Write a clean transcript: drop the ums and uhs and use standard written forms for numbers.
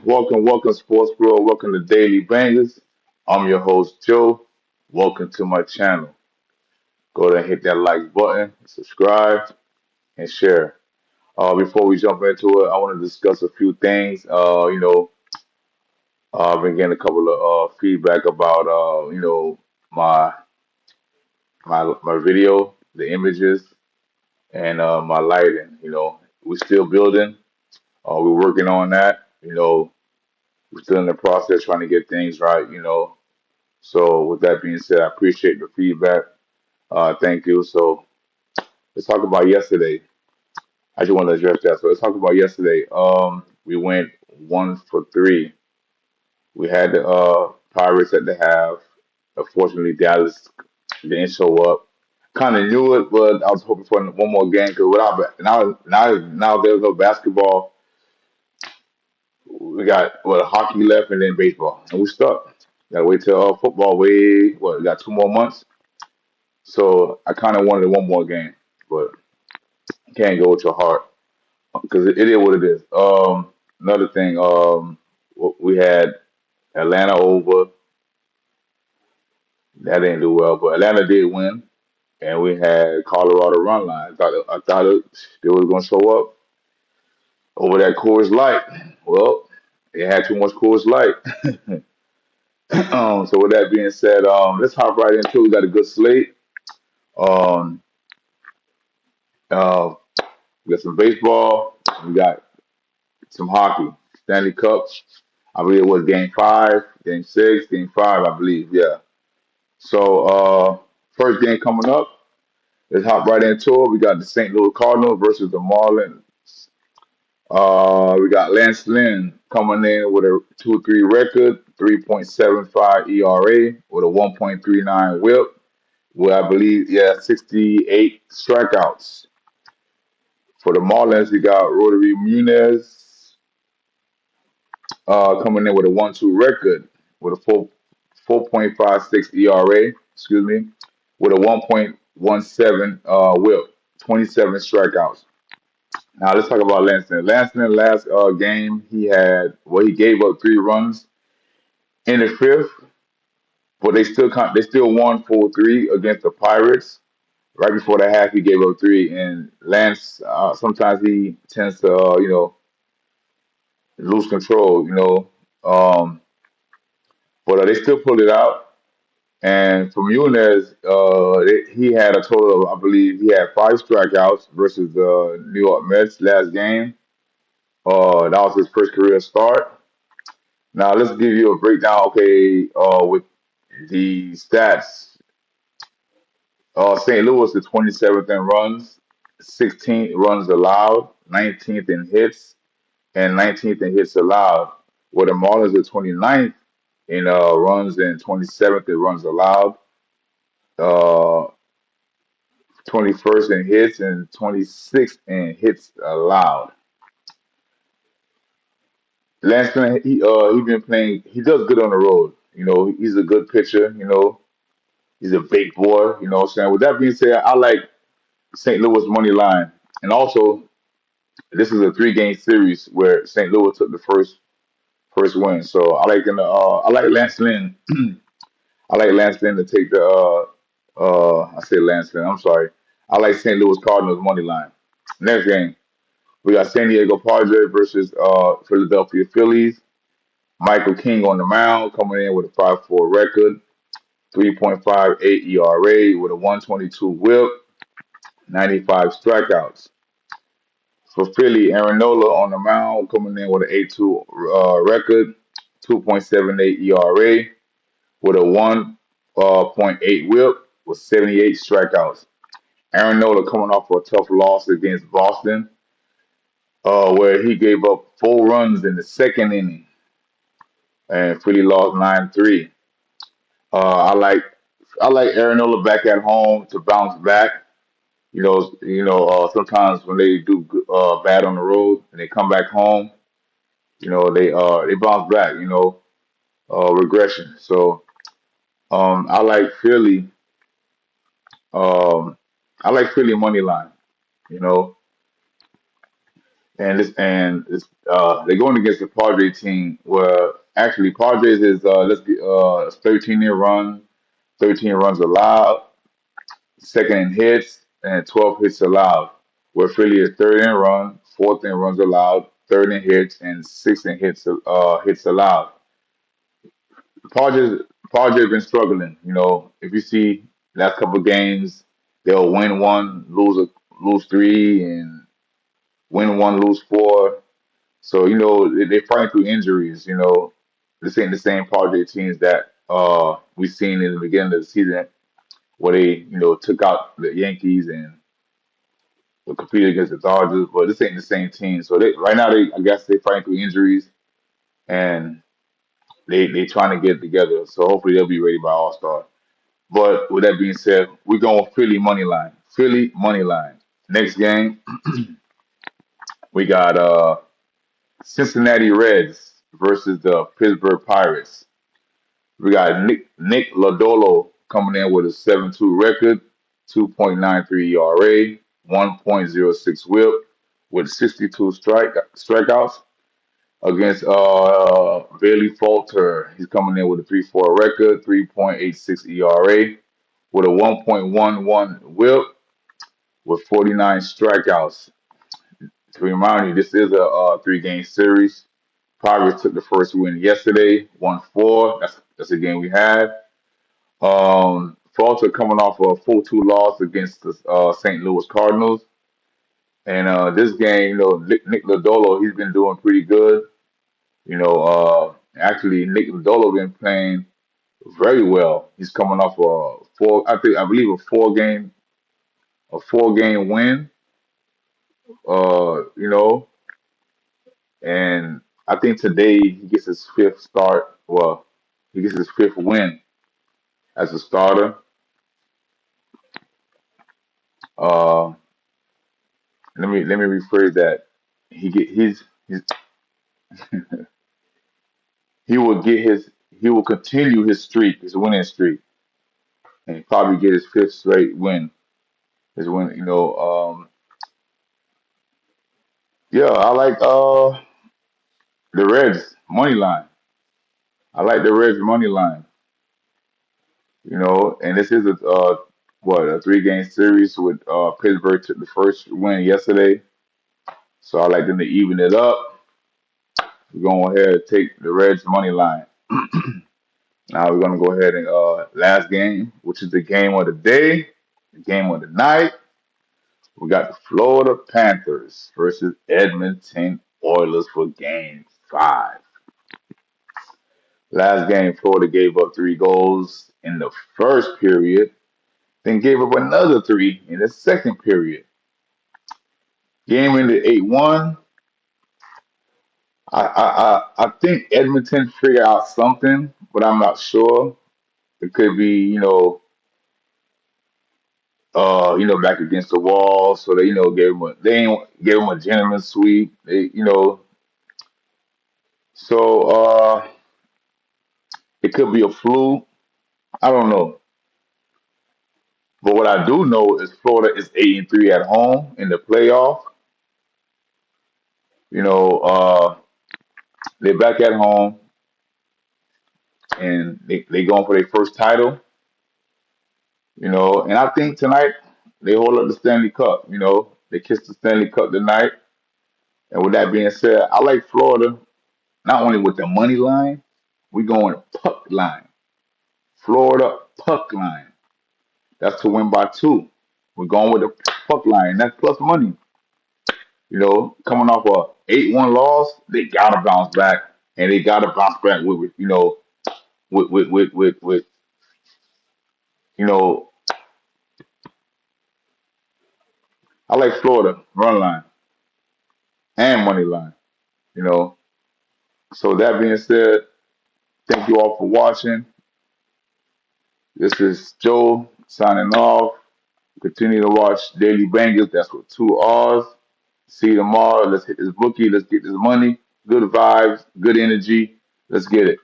Welcome, sports world. Welcome to Daily BangeRRz. I'm your host, Joe. Welcome to my channel. Go ahead and hit that like button, subscribe, and share. Before we jump into it, I want to discuss a few things. I've been getting a couple of feedback about, my my video, the images, and my lighting. We're still building. We're working on that. We're still in the process trying to get things right. So with that being said, I appreciate the feedback. Thank you. So let's talk about yesterday. I just want to address that. So let's talk about yesterday. We went 1 for 3. We had the Pirates at the half. Unfortunately, Dallas didn't show up. Kind of knew it, but I was hoping for one more game because without now there's no basketball. We got hockey left and then baseball, and we stuck. Got to wait till football. We got 2 more months. So I kind of wanted one more game, but can't go with your heart because it is what it is. Another thing, we had Atlanta over. That didn't do well, but Atlanta did win, and we had Colorado run line. They was gonna show up over that Coors Light. Well, they had too much Coors Light. So with that being said, let's hop right into it. We got a good slate. Um, uh, we got some baseball. We got some hockey, Stanley Cup. I believe it was game 5, game 6, game 5, I believe. Yeah. So first game coming up. Let's hop right into it. We got the St. Louis Cardinals versus the Marlins. We got Lance Lynn coming in with a 2-3 record, 3.75 ERA with a 1.39 WHIP. Well, I believe, yeah, 68 strikeouts. For the Marlins, we got Rotary Munez coming in with a 1-2 record with a 4.56 ERA, excuse me, with a 1.17 WHIP, 27 strikeouts. Now let's talk about Lanston. Lanston last game he gave up 3 runs in the fifth, but they still won 4-3 against the Pirates. Right before the half, he gave up 3, and Lance sometimes he tends to lose control, but they still pulled it out. And for Munez, he had a total of, I believe, he had 5 strikeouts versus the New York Mets last game. That was his first career start. Now let's give you a breakdown. Okay, with the stats, St. Louis the 27th in runs, 16th runs allowed, 19th in hits, and 19th in hits allowed. Where the Marlins are 29th in runs and 27th in runs allowed. Uh, 21st in hits and 26th in hits allowed. Lanston, he been playing. He does good on the road. He's a good pitcher. He's a big boy. You know what I'm saying. With that being said, I like St. Louis money line, and also this is a 3-game series where St. Louis took the first win. So I like Lance Lynn. I like Lance Lynn to take the I say Lance Lynn. I'm sorry. I like St. Louis Cardinals money line. Next game. We got San Diego Padres versus Philadelphia Phillies. Michael King on the mound, coming in with a 5.4 record, 3.58 ERA with a 122 WHIP, 95 strikeouts. For Philly, Aaron Nola on the mound, coming in with an 8.2 record, 2.78 ERA with a 1.8 WHIP with 78 strikeouts. Aaron Nola coming off a tough loss against Boston, where he gave up 4 runs in the second inning, and Philly lost 9-3. Uh, I like I like Aaron Nola back at home to bounce back. Sometimes when they do bad on the road and they come back home, they bounce back. Regression. So I like Philly. Um, I like Philly money line. You know, they're going against the Padres team where actually Padres is 13-year run, 13 runs allowed, second in hits, and 12 hits allowed. Where Philly is third in run, fourth in runs allowed, third in hits, and sixth in hits allowed. Padres Padres been struggling. If you see last couple of games, they'll win one, lose three, and win one, lose four. So they're fighting through injuries. This ain't the same Padres teams that we seen in the beginning of the season where they took out the Yankees and competed against the Dodgers. But this ain't the same team. So right now I guess they fighting through injuries and they trying to get it together. So hopefully they'll be ready by All Star. But with that being said, we're going Philly money line. Philly money line. Next game we got Cincinnati Reds versus the Pittsburgh Pirates. We got Nick Lodolo coming in with a 7.2 record, 2.93 ERA, 1.06 WHIP with 62 strikeouts against Bailey Falter. He's coming in with a 3.4 record, 3.86 ERA with a 1.11 WHIP with 49 strikeouts. To remind you, this is a three-game series. Pirates took the first win yesterday, 1-4. That's a game we had. Falter coming off a 4-2 loss against the St. Louis Cardinals. And this game, Nick Lodolo, he's been doing pretty good. Actually, Nick Lodolo been playing very well. He's coming off I believe a four game win. You know, and I think today he gets his fifth start. Well, he gets his fifth win as a starter. Uh, let me rephrase that. His he will get his he will continue his streak, his winning streak, and probably get his fifth straight win. His win, yeah, I like the Reds money line. I like the Reds money line. And this is a 3-game series with Pittsburgh took the first win yesterday, so I like them to even it up. We're gonna go ahead and take the Reds money line. Now we're gonna go ahead and last game, which is the game of the day, the game of the night. We got the Florida Panthers versus Edmonton Oilers for Game 5. Last game, Florida gave up 3 goals in the first period, then gave up another 3 in the second period. Game ended 8-1. I think Edmonton figured out something, but I'm not sure. It could be, back against the wall, so they, gave him a gentleman's sweep. So it could be a fluke. I don't know. But what I do know is Florida is 8-3 at home in the playoff. You know, uh, they're back at home and they going for their first title. And I think tonight they hold up the Stanley Cup. They kiss the Stanley Cup tonight. And with that being said, I like Florida not only with the money line, we going puck line. Florida puck line. That's to win by 2. We're going with the puck line. That's plus money. Coming off a 8-1 loss, they gotta bounce back, and they gotta bounce back with you know. I like Florida run line and money line. You know. So that being said, thank you all for watching. This is Joe signing off. Continue to watch Daily BangeRRz. That's with 2 R's. See you tomorrow. Let's hit this bookie. Let's get this money. Good vibes. Good energy. Let's get it.